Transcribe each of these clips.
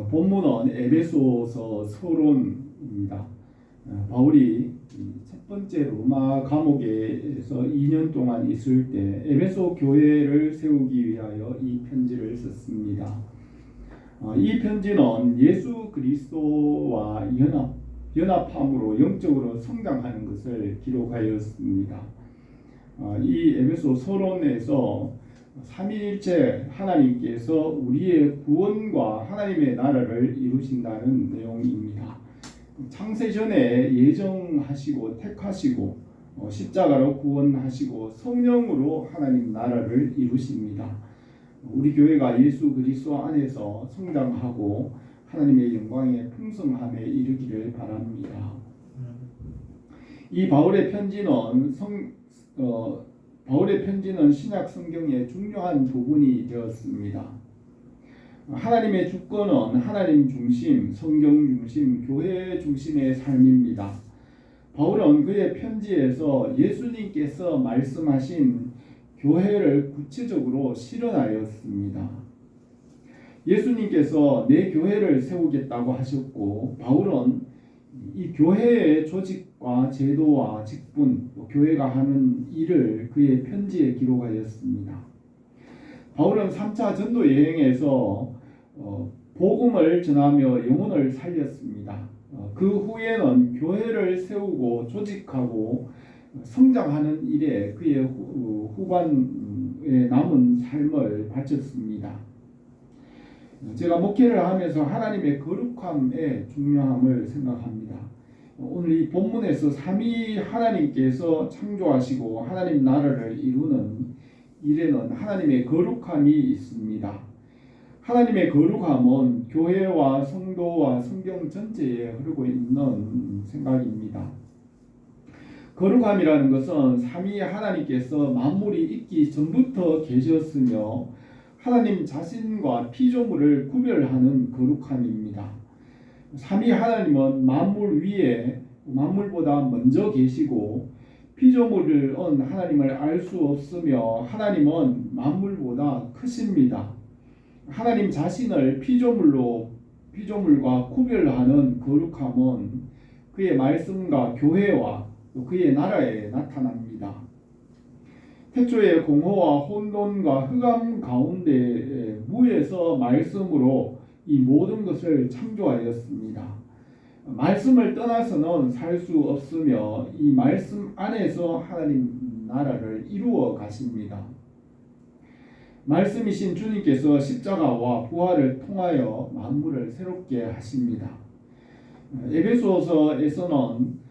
본문은 에베소서 서론입니다. 바울이 첫 번째 로마 감옥에서 2년 동안 있을 때 에베소 교회를 세우기 위하여 이 편지를 썼습니다. 이 편지는 예수 그리스도와 연합함으로 영적으로 성장하는 것을 기록하였습니다. 이 에베소 서론에서 삼위일체 하나님께서 우리의 구원과 하나님의 나라를 이루신다는 내용입니다. 창세 전에 예정하시고 택하시고 십자가로 구원하시고 성령으로 하나님 나라를 이루십니다. 우리 교회가 예수 그리스도 안에서 성장하고 하나님의 영광의 풍성함에 이르기를 바랍니다. 이 바울의 편지는 신약 성경의 중요한 부분이 되었습니다. 하나님의 주권은 하나님 중심, 성경 중심, 교회 중심의 삶입니다. 바울은 그의 편지에서 예수님께서 말씀하신 교회를 구체적으로 실현하였습니다. 예수님께서 내 교회를 세우겠다고 하셨고, 바울은 이 교회의 조직과 제도와 직분, 교회가 하는 일을 그의 편지에 기록하였습니다. 바울은 3차 전도 여행에서 복음을 전하며 영혼을 살렸습니다. 그 후에는 교회를 세우고 조직하고 성장하는 일에 그의 후반에 남은 삶을 바쳤습니다. 제가 목회를 하면서 하나님의 거룩함의 중요함을 생각합니다. 오늘 이 본문에서 삼위 하나님께서 창조하시고 하나님 나라를 이루는 일에는 하나님의 거룩함이 있습니다. 하나님의 거룩함은 교회와 성도와 성경 전체에 흐르고 있는 생각입니다. 거룩함이라는 것은 삼위 하나님께서 만물이 있기 전부터 계셨으며 하나님 자신과 피조물을 구별하는 거룩함입니다. 삼위 하나님은 만물 위에 만물보다 먼저 계시고 피조물은 하나님을 알 수 없으며 하나님은 만물보다 크십니다. 하나님 자신을 피조물과 구별하는 거룩함은 그의 말씀과 교회와 또 그의 나라에 나타납니다. 태초에 공허와 혼돈과 흑암 가운데 무에서 말씀으로 이 모든 것을 창조하였습니다. 말씀을 떠나서는 살 수 없으며 이 말씀 안에서 하나님 나라를 이루어 가십니다. 말씀이신 주님께서 십자가와 부활을 통하여 만물을 새롭게 하십니다. 에베소서에서는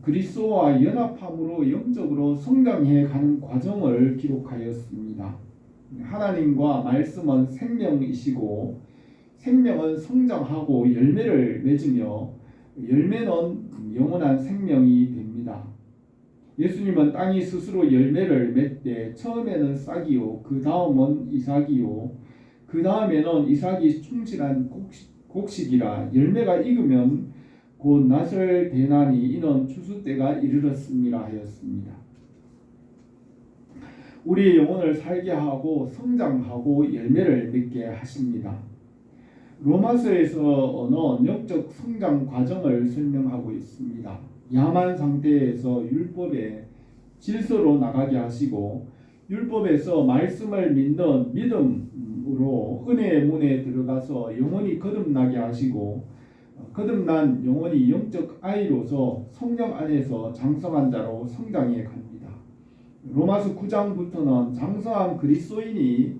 그리스도와 연합함으로 영적으로 성장해 가는 과정을 기록하였습니다. 하나님과 말씀은 생명이시고 생명은 성장하고 열매를 맺으며 열매는 영원한 생명이 됩니다. 예수님은 땅이 스스로 열매를 맺되 처음에는 싹이요 그 다음은 이삭이요 그 다음에는 이삭이 충실한 곡식이라 열매가 익으면 곧 낫을 대나니 이는 추수 때가 이르렀음이라 하였습니다. 우리의 영혼을 살게 하고 성장하고 열매를 맺게 하십니다. 로마서에서는 영적 성장 과정을 설명하고 있습니다. 야만 상태에서 율법의 질서로 나가게 하시고 율법에서 말씀을 믿는 믿음으로 은혜의 문에 들어가서 영혼이 거듭나게 하시고 거듭난 영혼이 영적 아이로서 성령 안에서 장성한 자로 성장해 갑니다. 로마서 9장부터는 장성한 그리스도인이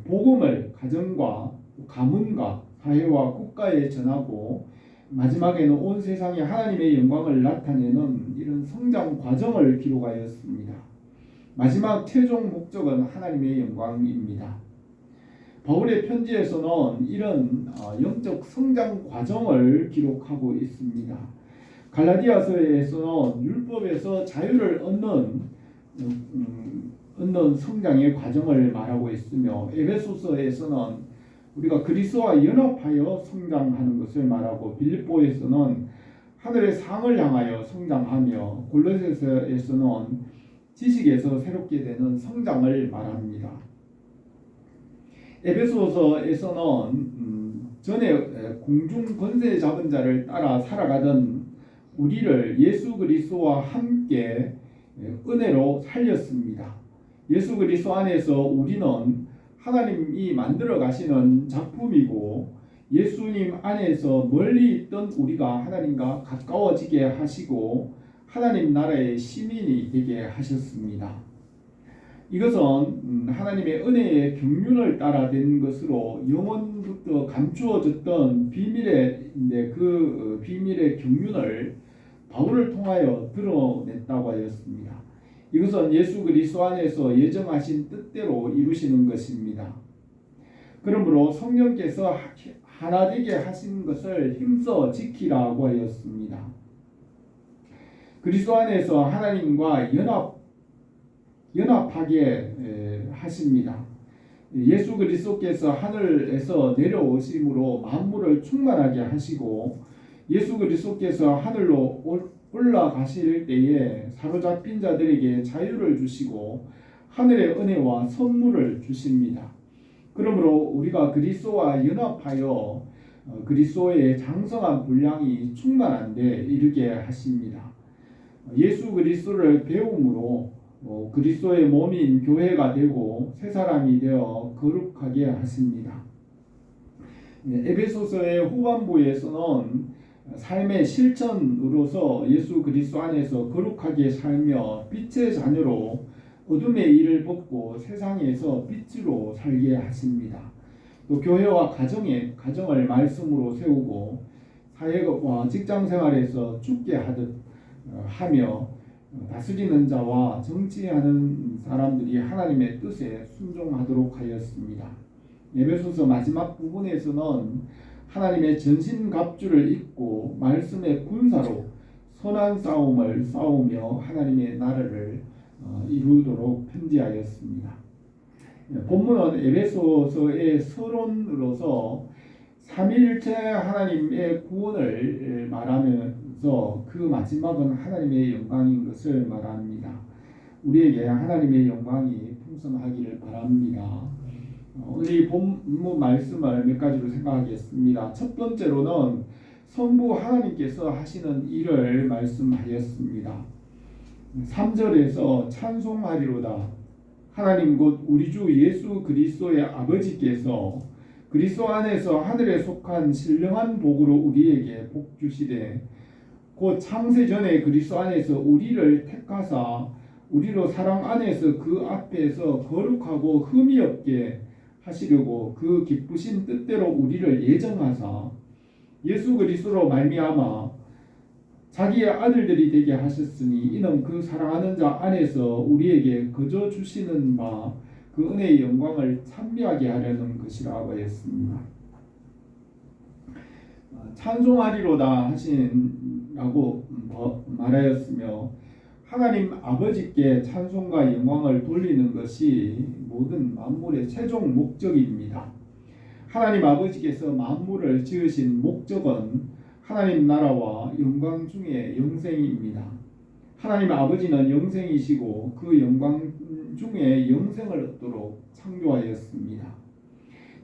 복음을 가정과 가문과 사회와 국가에 전하고 마지막에는 온 세상에 하나님의 영광을 나타내는 이런 성장 과정을 기록하였습니다. 마지막 최종 목적은 하나님의 영광입니다. 바울의 편지에서는 이런 영적 성장 과정을 기록하고 있습니다. 갈라디아서에서는 율법에서 자유를 얻는 성장의 과정을 말하고 있으며 에베소서에서는 우리가 그리스도와 연합하여 성장하는 것을 말하고 빌립보에서는 하늘의 상을 향하여 성장하며 골로새서에서는 지식에서 새롭게 되는 성장을 말합니다. 에베소서에서는 전에 공중 권세 잡은 자를 따라 살아가던 우리를 예수 그리스도와 함께 은혜로 살렸습니다. 예수 그리스도 안에서 우리는 하나님이 만들어 가시는 작품이고 예수님 안에서 멀리 있던 우리가 하나님과 가까워지게 하시고 하나님 나라의 시민이 되게 하셨습니다. 이것은 하나님의 은혜의 경륜을 따라 된 것으로 영원부터 감추어졌던 비밀의 그 비밀의 경륜을 바울을 통하여 드러냈다고 하였습니다. 이것은 예수 그리스도 안에서 예정하신 뜻대로 이루시는 것입니다. 그러므로 성령께서 하나 되게 하신 것을 힘써 지키라고 하였습니다. 그리스도 안에서 하나님과 연합하게 하십니다. 예수 그리스도께서 하늘에서 내려오심으로 만물을 충만하게 하시고 예수 그리스도께서 하늘로 올라가실 때에 사로잡힌 자들에게 자유를 주시고 하늘의 은혜와 선물을 주십니다. 그러므로 우리가 그리스도와 연합하여 그리스도의 장성한 분량이 충만한데 이르게 하십니다. 예수 그리스도를 배움으로 그리스도의 몸인 교회가 되고 새 사람이 되어 거룩하게 하십니다. 에베소서의 후반부에서는 삶의 실천으로서 예수 그리스도 안에서 거룩하게 살며 빛의 자녀로 어둠의 일을 벗고 세상에서 빛으로 살게 하십니다. 또 교회와 가정을 말씀으로 세우고 사회와 직장 생활에서 죽게 하며 다스리는 자와 정치하는 사람들이 하나님의 뜻에 순종하도록 하였습니다. 에베소서 마지막 부분에서는 하나님의 전신갑주를 입고 말씀의 군사로 선한 싸움을 싸우며 하나님의 나라를 이루도록 편지하였습니다. 본문은 에베소서의 서론으로서 삼위일체 하나님의 구원을 말하면서 그 마지막은 하나님의 영광인 것을 말합니다. 우리에게 하나님의 영광이 풍성하기를 바랍니다. 오늘 이 본문 말씀을 몇 가지로 생각하겠습니다. 첫 번째로는 성부 하나님께서 하시는 일을 말씀하였습니다. 3절에서 찬송하리로다. 하나님 곧 우리 주 예수 그리스도의 아버지께서 그리스도 안에서 하늘에 속한 신령한 복으로 우리에게 복 주시되 곧 창세 전에 그리스도 안에서 우리를 택하사 우리로 사랑 안에서 그 앞에서 거룩하고 흠이 없게 하시려고 그 기쁘신 뜻대로 우리를 예정하사 예수 그리스도로 말미암아 자기의 아들들이 되게 하셨으니 이는 그 사랑하는 자 안에서 우리에게 거저 주시는 바 그 은혜의 영광을 찬미하게 하려는 것이라고 하였습니다. 찬송하리로다 하신라고 말하였으며 하나님 아버지께 찬송과 영광을 돌리는 것이 모든 만물의 최종 목적입니다. 하나님 아버지께서 만물을 지으신 목적은 하나님 나라와 영광 중에 영생입니다. 하나님 아버지는 영생이시고 그 영광 중에 영생을 얻도록 창조하였습니다.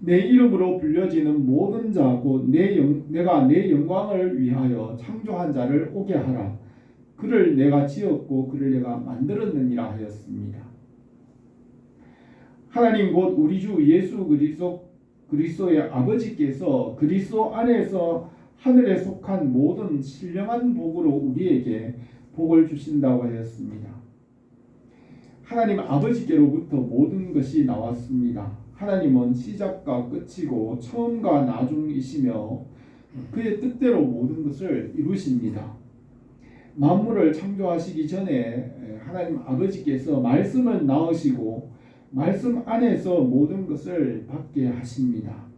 내 이름으로 불려지는 모든 자 곧 내가 내 영광을 위하여 창조한 자를 오게 하라. 그를 내가 지었고 그를 내가 만들었느니라 하였습니다. 하나님 곧 우리 주 예수 그리스도의 아버지께서 그리스도 안에서 하늘에 속한 모든 신령한 복으로 우리에게 복을 주신다고 하였습니다. 하나님 아버지께로부터 모든 것이 나왔습니다. 하나님은 시작과 끝이고 처음과 나중이시며 그의 뜻대로 모든 것을 이루십니다. 만물을 창조하시기 전에 하나님 아버지께서 말씀을 낳으시고 말씀 안에서 모든 것을 받게 하십니다.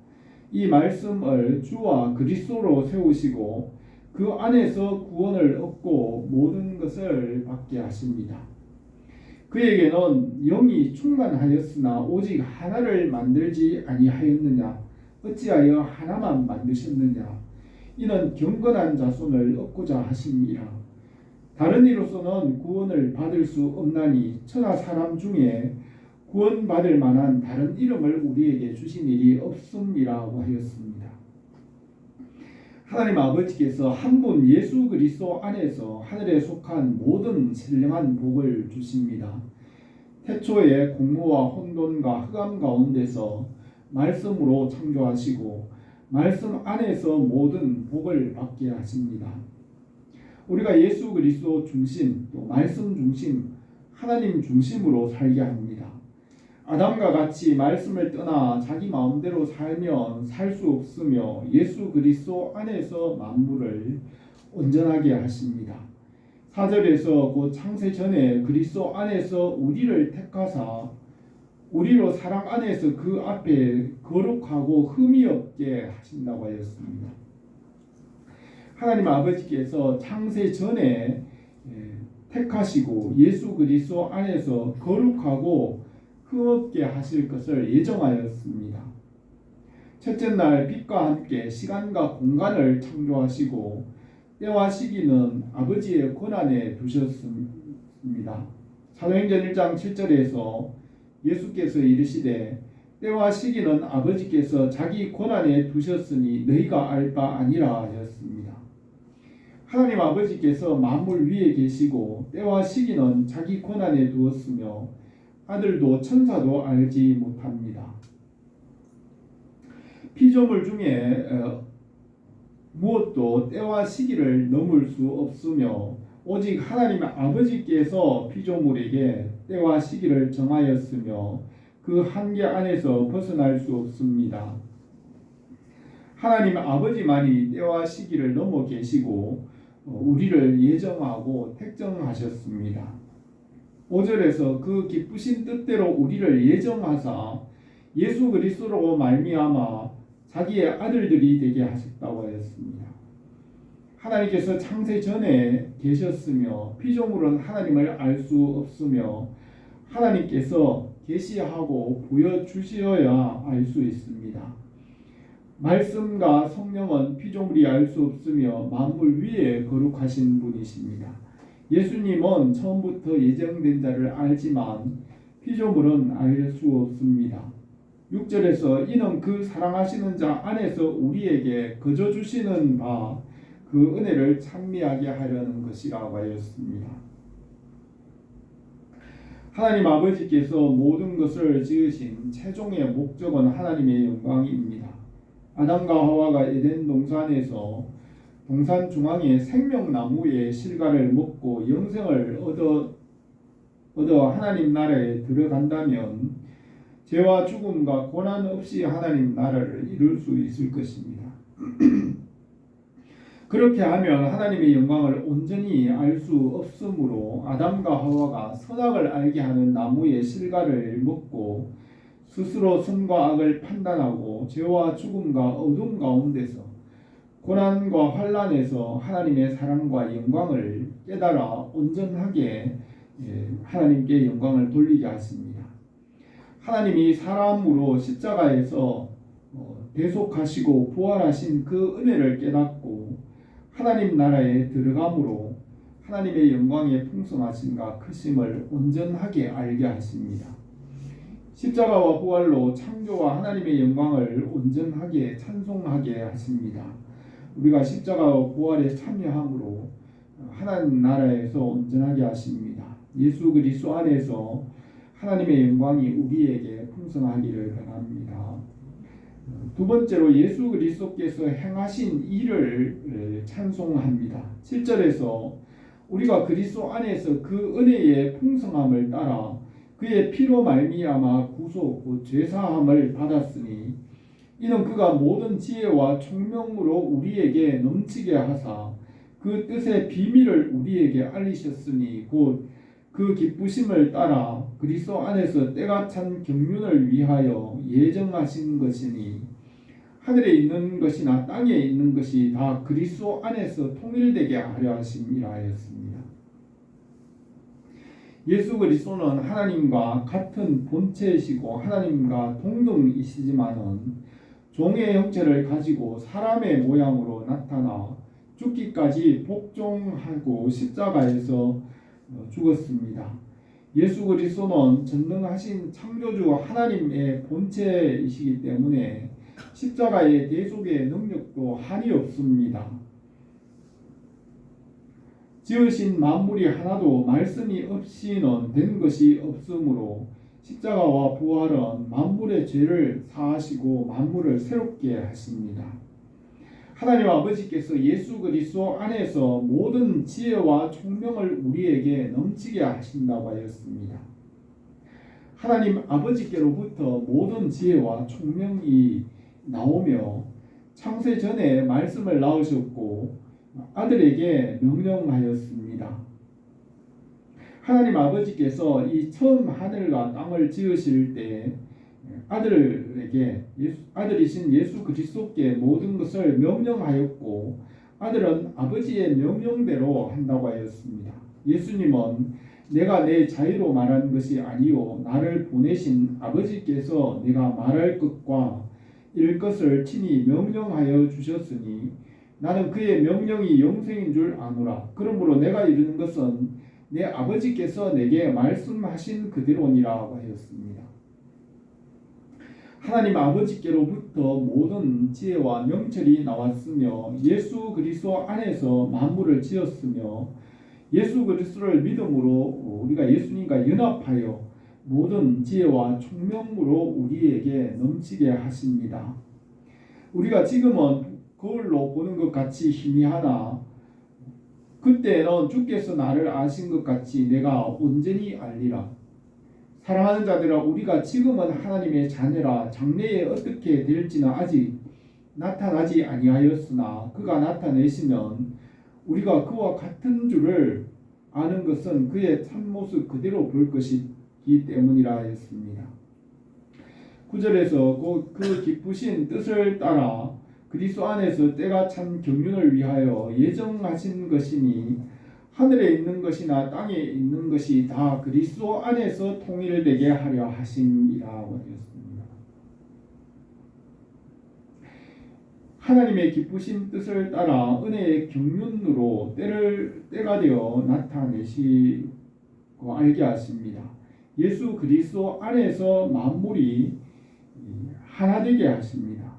이 말씀을 주와 그리스도로 세우시고 그 안에서 구원을 얻고 모든 것을 받게 하십니다. 그에게는 영이 충만하였으나 오직 하나를 만들지 아니하였느냐? 어찌하여 하나만 만드셨느냐? 이는 경건한 자손을 얻고자 하심이라. 다른 이로서는 구원을 받을 수 없나니 천하 사람 중에 구원받을 만한 다른 이름을 우리에게 주신 일이 없음이라고 하였습니다. 하나님 아버지께서 한 분 예수 그리스도 안에서 하늘에 속한 모든 신령한 복을 주십니다. 태초에 공허와 혼돈과 흑암 가운데서 말씀으로 창조하시고 말씀 안에서 모든 복을 받게 하십니다. 우리가 예수 그리스도 중심, 또 말씀 중심, 하나님 중심으로 살게 합니다. 아담과 같이 말씀을 떠나 자기 마음대로 살면 살 수 없으며 예수 그리스도 안에서 만물을 온전하게 하십니다. 4절에서 곧 창세 전에 그리스도 안에서 우리를 택하사 우리로 사랑 안에서 그 앞에 거룩하고 흠이 없게 하신다고 하였습니다. 하나님 아버지께서 창세 전에 택하시고 예수 그리스도 안에서 거룩하고 흠없게 하실 것을 예정하였습니다. 첫째 날 빛과 함께 시간과 공간을 창조하시고 때와 시기는 아버지의 권한에 두셨습니다. 사도행전 1장 7절에서 예수께서 이르시되 때와 시기는 아버지께서 자기 권한에 두셨으니 너희가 알 바 아니라 하였습니다. 하나님 아버지께서 만물 위에 계시고 때와 시기는 자기 권한에 두었으며 아들도 천사도 알지 못합니다. 피조물 중에 무엇도 때와 시기를 넘을 수 없으며 오직 하나님 아버지께서 피조물에게 때와 시기를 정하였으며 그 한계 안에서 벗어날 수 없습니다. 하나님 아버지만이 때와 시기를 넘어 계시고 우리를 예정하고 택정하셨습니다. 5절에서 그 기쁘신 뜻대로 우리를 예정하사 예수 그리스도로 말미암아 자기의 아들들이 되게 하셨다고 하였습니다. 하나님께서 창세 전에 계셨으며 피조물은 하나님을 알 수 없으며 하나님께서 계시하고 보여주셔야 알 수 있습니다. 말씀과 성령은 피조물이 알 수 없으며 만물 위에 거룩하신 분이십니다. 예수님은 처음부터 예정된 자를 알지만 피조물은 알 수 없습니다. 6절에서 이는 그 사랑하시는 자 안에서 우리에게 거저 주시는 바 그 은혜를 찬미하게 하려는 것이라고 하였습니다. 하나님 아버지께서 모든 것을 지으신 최종의 목적은 하나님의 영광입니다. 아담과 하와가 에덴 동산에서 동산 중앙의 생명나무의 실과를 먹고 영생을 얻어 하나님 나라에 들어간다면 죄와 죽음과 고난 없이 하나님 나라를 이룰 수 있을 것입니다. 그렇게 하면 하나님의 영광을 온전히 알 수 없으므로 아담과 하와가 선악을 알게 하는 나무의 실과를 먹고 스스로 선과 악을 판단하고 죄와 죽음과 어둠 가운데서 고난과 환난에서 하나님의 사랑과 영광을 깨달아 온전하게 하나님께 영광을 돌리게 하십니다. 하나님이 사람으로 십자가에서 대속하시고 부활하신 그 은혜를 깨닫고 하나님 나라에 들어감으로 하나님의 영광의 풍성하심과 크심을 온전하게 알게 하십니다. 십자가와 부활로 창조와 하나님의 영광을 온전하게 찬송하게 하십니다. 우리가 십자가와 부활에 참여함으로 하나님 나라에서 온전하게 하십니다. 예수 그리스도 안에서 하나님의 영광이 우리에게 풍성하기를 바랍니다. 두 번째로 예수 그리스도께서 행하신 일을 찬송합니다. 7절에서 우리가 그리스도 안에서 그 은혜의 풍성함을 따라 그의 피로 말미암아 구속 곧 죄사함을 받았으니 이는 그가 모든 지혜와 총명으로 우리에게 넘치게 하사 그 뜻의 비밀을 우리에게 알리셨으니 곧 그 기쁘심을 따라 그리스도 안에서 때가 찬 경륜을 위하여 예정하신 것이니 하늘에 있는 것이나 땅에 있는 것이 다 그리스도 안에서 통일되게 하려 하심이라 하였습니다. 예수 그리스도는 하나님과 같은 본체이시고 하나님과 동등이시지만은 종의 형체를 가지고 사람의 모양으로 나타나 죽기까지 복종하고 십자가에서 죽었습니다. 예수 그리스도는 전능하신 창조주 하나님의 본체이시기 때문에 십자가의 대속의 능력도 한이 없습니다. 지으신 만물이 하나도 말씀이 없이는 된 것이 없으므로 십자가와 부활은 만물의 죄를 사하시고 만물을 새롭게 하십니다. 하나님 아버지께서 예수 그리스도 안에서 모든 지혜와 총명을 우리에게 넘치게 하신다고 하였습니다. 하나님 아버지께로부터 모든 지혜와 총명이 나오며 창세 전에 말씀을 낳으셨고 아들에게 명령하였습니다. 하나님 아버지께서 이 처음 하늘과 땅을 지으실 때 아들이신 예수 그리스도께 모든 것을 명령하였고 아들은 아버지의 명령대로 한다고 하였습니다. 예수님은 내가 내 자유로 말하는 것이 아니요 나를 보내신 아버지께서 내가 말할 것과 이를 것을 친히 명령하여 주셨으니 나는 그의 명령이 영생인 줄 아노라. 그러므로 내가 이르는 것은 내 아버지께서 내게 말씀하신 그대로니라 하였습니다. 하나님 아버지께로부터 모든 지혜와 명철이 나왔으며 예수 그리스도 안에서 만물을 지었으며 예수 그리스도를 믿음으로 우리가 예수님과 연합하여 모든 지혜와 총명으로 우리에게 넘치게 하십니다. 우리가 지금은 거울로 보는 것 같이 희미하나 그때는 주께서 나를 아신 것 같이 내가 온전히 알리라. 사랑하는 자들아, 우리가 지금은 하나님의 자녀라. 장래에 어떻게 될지는 아직 나타나지 아니하였으나 그가 나타내시면 우리가 그와 같은 줄을 아는 것은 그의 참모습 그대로 볼 것이기 때문이라 하였습니다. 9절에서 그 기쁘신 뜻을 따라 그리스도 안에서 때가 참 경륜을 위하여 예정하신 것이니 하늘에 있는 것이나 땅에 있는 것이 다 그리스도 안에서 통일되게 하려 하심이라고 하였습니다. 하나님의 기쁘신 뜻을 따라 은혜의 경륜으로 때가 되어 나타내시고 알게 하십니다. 예수 그리스도 안에서 만물이 하나 되게 하십니다.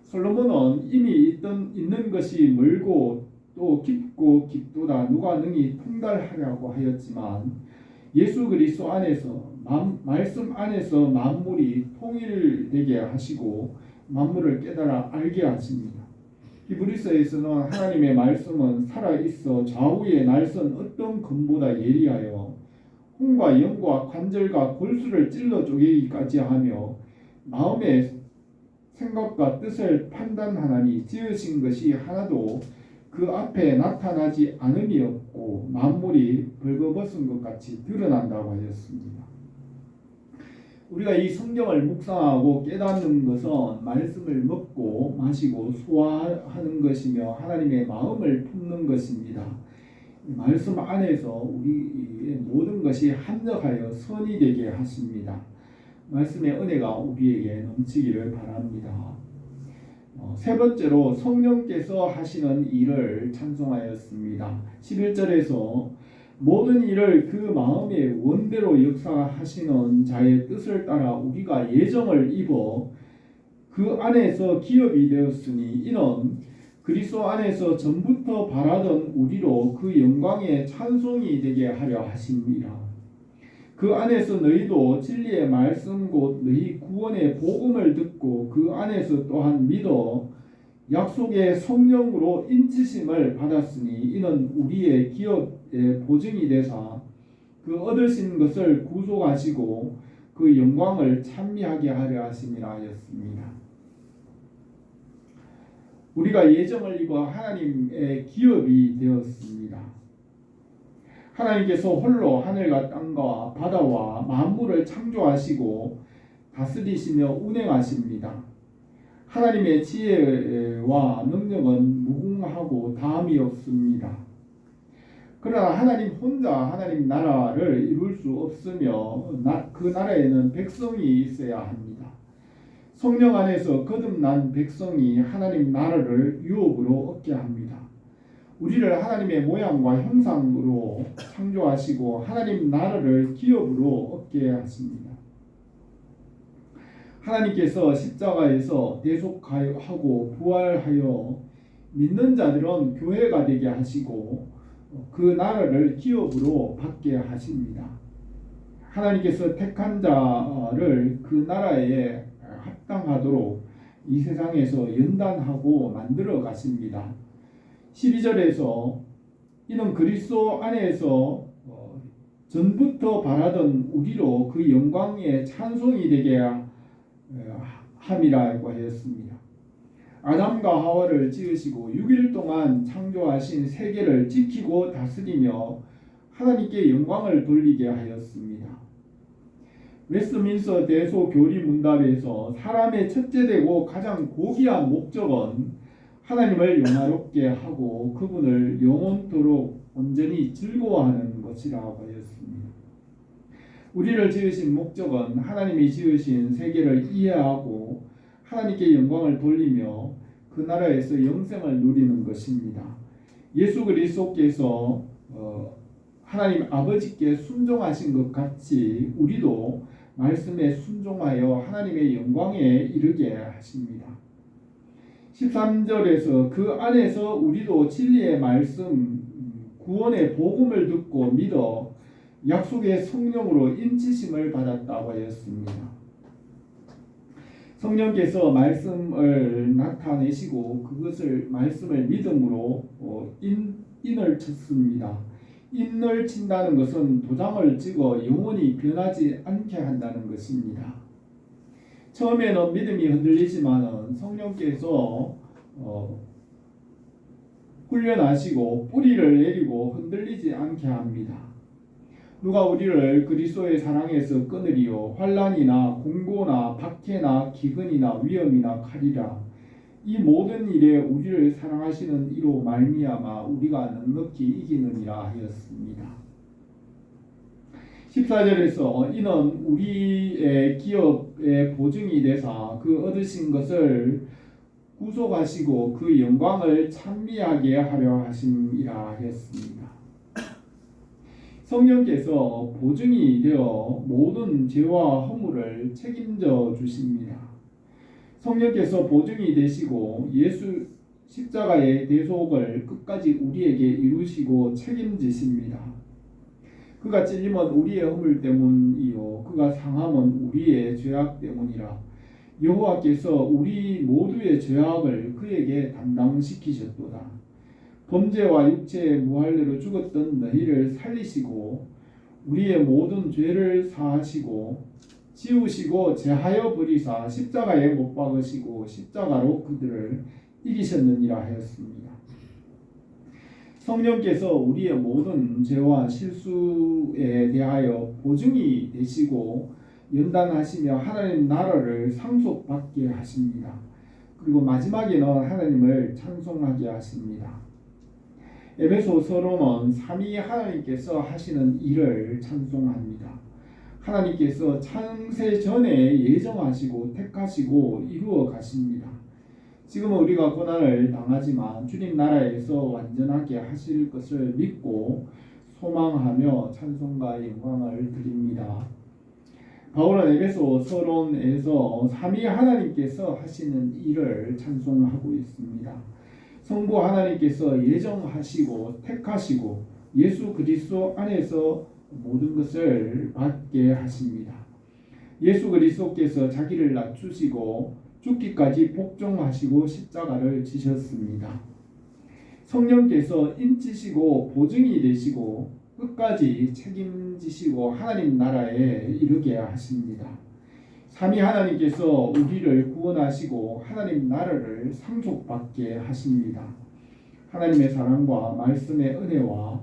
솔로몬은 이미 있는 것이 멀고 또 깊고 깊도다 누가 능히 통달하려고 하였지만 예수 그리스도 안에서 말씀 안에서 만물이 통일되게 하시고 만물을 깨달아 알게 하십니다. 히브리서에서는 하나님의 말씀은 살아있어 좌우에 날선 어떤 검보다 예리하여 혼과 영과 관절과 골수를 찔러 쪼개기까지 하며 마음의 생각과 뜻을 판단하나니 지으신 것이 하나도 그 앞에 나타나지 않음이 없고 만물이 벌거벗은 것 같이 드러난다고 하였습니다. 우리가 이 성경을 묵상하고 깨닫는 것은 말씀을 먹고 마시고 소화하는 것이며 하나님의 마음을 품는 것입니다. 말씀 안에서 우리의 모든 것이 합력하여 선이 되게 하십니다. 말씀의 은혜가 우리에게 넘치기를 바랍니다. 세 번째로 성령께서 하시는 일을 찬송하였습니다. 11절에서 모든 일을 그 마음의 원대로 역사하시는 자의 뜻을 따라 우리가 예정을 입어 그 안에서 기업이 되었으니 이는 그리스도 안에서 전부터 바라던 우리로 그 영광의 찬송이 되게 하려 하십니다. 그 안에서 너희도 진리의 말씀 곧 너희 구원의 복음을 듣고 그 안에서 또한 믿어 약속의 성령으로 인치심을 받았으니 이는 우리의 기업의 보증이 되사 그 얻으신 것을 구속하시고 그 영광을 찬미하게 하려 하심이라 하였습니다. 우리가 예정을 입어 하나님의 기업이 되었습니다. 하나님께서 홀로 하늘과 땅과 바다와 만물을 창조하시고 다스리시며 운행하십니다. 하나님의 지혜와 능력은 무궁하고 다함이 없습니다. 그러나 하나님 혼자 하나님 나라를 이룰 수 없으며 그 나라에는 백성이 있어야 합니다. 성령 안에서 거듭난 백성이 하나님 나라를 유업으로 얻게 합니다. 우리를 하나님의 모양과 형상으로 창조하시고 하나님 나라를 기업으로 얻게 하십니다. 하나님께서 십자가에서 대속하고 부활하여 믿는 자들은 교회가 되게 하시고 그 나라를 기업으로 받게 하십니다. 하나님께서 택한 자를 그 나라에 합당하도록 이 세상에서 연단하고 만들어 가십니다. 12절에서 이는 그리스도 안에서 전부터 바라던 우리로 그 영광의 찬송이 되게 함이라고 하였습니다. 아담과 하와를 지으시고 6일 동안 창조하신 세계를 지키고 다스리며 하나님께 영광을 돌리게 하였습니다. 웨스트민스터 대소교리 문답에서 사람의 첫째되고 가장 고귀한 목적은 하나님을 영화롭게 하고 그분을 영원토록 온전히 즐거워하는 것이라고 하였습니다. 우리를 지으신 목적은 하나님이 지으신 세계를 이해하고 하나님께 영광을 돌리며 그 나라에서 영생을 누리는 것입니다. 예수 그리스도께서 하나님 아버지께 순종하신 것 같이 우리도 말씀에 순종하여 하나님의 영광에 이르게 하십니다. 13절에서 그 안에서 우리도 진리의 말씀 구원의 복음을 듣고 믿어 약속의 성령으로 인치심을 받았다고 하였습니다. 성령께서 말씀을 나타내시고 그것을 말씀을 믿음으로 인을 쳤습니다. 인을 친다는 것은 도장을 찍어 영원히 변하지 않게 한다는 것입니다. 처음에는 믿음이 흔들리지만 성령께서 훈련하시고 뿌리를 내리고 흔들리지 않게 합니다. 누가 우리를 그리스도의 사랑에서 끊으리요 환난이나 공고나 박해나 기근이나 위험이나 칼이라 이 모든 일에 우리를 사랑하시는 이로 말미암아 우리가 넉넉히 이기느니라 하였습니다. 14절에서 이는 우리의 기업의 보증이 되사 그 얻으신 것을 구속하시고 그 영광을 찬미하게 하려 하심이라 하였습니다. 성령께서 보증이 되어 모든 죄와 허물을 책임져 주십니다. 성령께서 보증이 되시고 예수 십자가의 대속을 끝까지 우리에게 이루시고 책임지십니다. 그가 찔림은 우리의 허물 때문이요 그가 상함은 우리의 죄악 때문이라. 여호와께서 우리 모두의 죄악을 그에게 담당시키셨도다. 범죄와 육체의 무할례로 죽었던 너희를 살리시고 우리의 모든 죄를 사하시고 지우시고 제하여 버리사 십자가에 못 박으시고 십자가로 그들을 이기셨느니라 하였습니다. 성령께서 우리의 모든 죄와 실수에 대하여 보증이 되시고 연단하시며 하나님 나라를 상속받게 하십니다. 그리고 마지막에는 하나님을 찬송하게 하십니다. 에베소서로는 삼위 하나님께서 하시는 일을 찬송합니다. 하나님께서 창세 전에 예정하시고 택하시고 이루어 가십니다. 지금은 우리가 고난을 당하지만 주님 나라에서 완전하게 하실 것을 믿고 소망하며 찬송과 영광을 드립니다. 바울은 에베소 서론에서 삼위 하나님께서 하시는 일을 찬송하고 있습니다. 성부 하나님께서 예정하시고 택하시고 예수 그리스도 안에서 모든 것을 받게 하십니다. 예수 그리스도께서 자기를 낮추시고 죽기까지 복종하시고 십자가를 지셨습니다. 성령께서 인치시고 보증이 되시고 끝까지 책임지시고 하나님 나라에 이르게 하십니다. 삼위 하나님께서 우리를 구원하시고 하나님 나라를 상속받게 하십니다. 하나님의 사랑과 말씀의 은혜와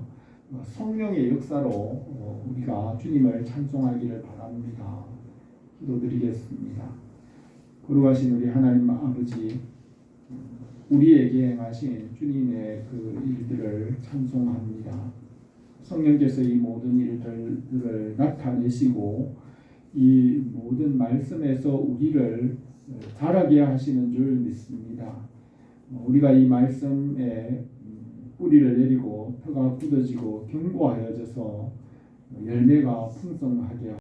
성령의 역사로 우리가 주님을 찬송하기를 바랍니다. 기도드리겠습니다. 거룩하신 우리 하나님 아버지, 우리에게 행하신 주님의 그 일들을 찬송합니다. 성령께서 이 모든 일들을 나타내시고 이 모든 말씀에서 우리를 자라게 하시는 줄 믿습니다. 우리가 이 말씀에 뿌리를 내리고 터가 굳어지고 견고하여져서 열매가 풍성하게